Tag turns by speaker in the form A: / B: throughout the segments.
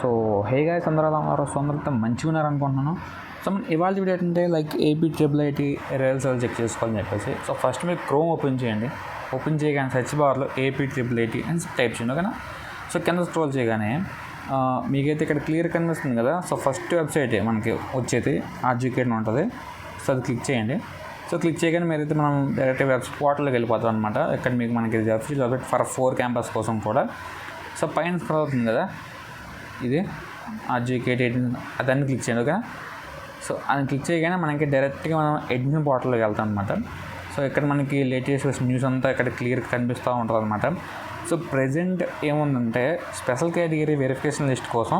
A: So hey guys అందరూ ఎలా ఉన్నారు? సో అందరితో మంచిగా ఉన్నారు అనుకుంటున్నాను. సో ఇవాళ వీడియో ఏంటంటే లైక్ ఏపీ IIIT రైల్స్ చెక్ చేసుకోవాలని చెప్పేసి. సో ఫస్ట్ మీరు క్రోమ్ ఓపెన్ చేయండి. ఓపెన్ చేయగానే సెర్చ్ బార్లో ఏపీ IIIT అని టైప్ చేయండి, ఓకేనా? సో కింద స్క్రోల్ చేయగానే మీకైతే ఇక్కడ క్లియర్ కనిపిస్తుంది కదా. సో ఫస్ట్ వెబ్సైటే మనకి వచ్చేది ఆర్జికేట్ ఉంటుంది. సో అది క్లిక్ చేయండి. సో క్లిక్ చేయగానే మీరైతే మనం డైరెక్ట్ వెబ్సైట్ పోర్టల్లోకి వెళ్ళిపోతాం అనమాట. ఇక్కడ మీకు మనకి వెబ్సైట్ ఫర్ 4 క్యాంపస్ కోసం కూడా. సో పైన స్క్రోల్ అవుతుంది కదా, ఇది ఆర్జికేట్ అదన్నీ క్లిక్ చేయండి, ఓకేనా? సో అది క్లిక్ చేయగానే మనకి డైరెక్ట్గా మనం అడ్మిషన్ పోర్టల్లోకి వెళ్తాం అనమాట. సో ఇక్కడ మనకి లేటెస్ట్ న్యూస్ అంతా ఇక్కడ క్లియర్గా కనిపిస్తూ ఉంటుంది అనమాట. సో ప్రజెంట్ ఏముందంటే స్పెషల్ కేటగిరీ వెరిఫికేషన్ లిస్ట్ కోసం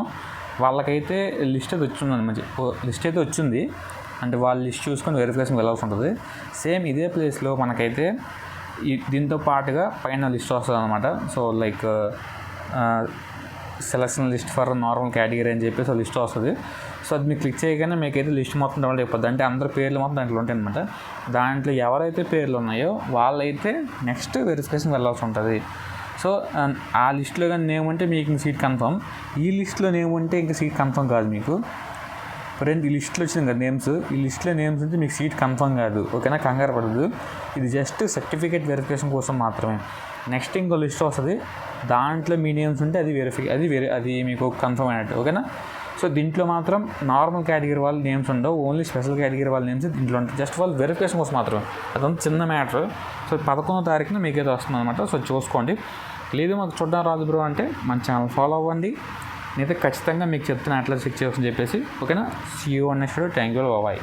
A: వాళ్ళకైతే లిస్ట్ అయితే వచ్చిందన్నమాట. లిస్ట్ అయితే వచ్చింది అంటే వాళ్ళు లిస్ట్ చూసుకొని వెరిఫికేషన్ వెళ్ళాల్సి ఉంటుంది. సేమ్ ఇదే ప్లేస్లో మనకైతే దీంతో పాటుగా పైన లిస్ట్ వస్తుంది అనమాట. So like selection list for normal category అని చెప్పేసి లిస్ట్ వస్తుంది. సో అది మీకు క్లిక్ చేయగానే మీకైతే లిస్ట్ మొత్తం డౌన్లోడ్ అయిపోద్ది. అంటే అందరి పేర్లు మొత్తం దాంట్లో ఉంటాయి అనమాట. దాంట్లో ఎవరైతే పేర్లు ఉన్నాయో వాళ్ళైతే నెక్స్ట్ వెరిఫికేషన్ వెళ్ళాల్సి ఉంటుంది. సో ఆ లిస్ట్లో కానీ నేమ్ ఉంటే మీకు ఇంక సీట్ కన్ఫర్మ్. ఈ లిస్ట్లో నేమ్ ఉంటే ఇంకా సీట్ కన్ఫర్మ్ కాదు మీకు. ఫ్రెండ్ ఈ లిస్ట్లో వచ్చింది కదా నేమ్స్, ఈ లిస్ట్లో నేమ్స్ ఉంటే మీకు సీట్ కన్ఫర్మ్ కాదు, ఓకేనా? కంగారు పడదు. ఇది జస్ట్ సర్టిఫికేట్ వెరిఫికేషన్ కోసం మాత్రమే. నెక్స్ట్ ఇంకో లిస్ట్ వస్తుంది, దాంట్లో మీ నేమ్స్ ఉంటే అది మీకు కన్ఫర్మ్ అయినట్టు, ఓకేనా? సో దీంట్లో మాత్రం నార్మల్ కేటగిరీ వాళ్ళ నేమ్స్ ఉండవు, ఓన్లీ స్పెషల్ కేటగిరీ వాళ్ళ నేమ్స్ దీంట్లో ఉంటాయి. జస్ట్ వాళ్ళు వెరిఫికేషన్ కోసం మాత్రమే. అదంతా చిన్న మ్యాటర్. సో 11వ తారీఖున మీకైతే వస్తుంది అనమాట. సో చూసుకోండి. లేదు మాకు చూడడం రాదు బ్రో అంటే మన ఛానల్ ఫాలో అవ్వండి. నేనైతే ఖచ్చితంగా మీకు చెప్తున్నా అట్లా చెక్ చేయొచ్చని చెప్పేసి, ఓకేనా? See you next video. Thank you, bye.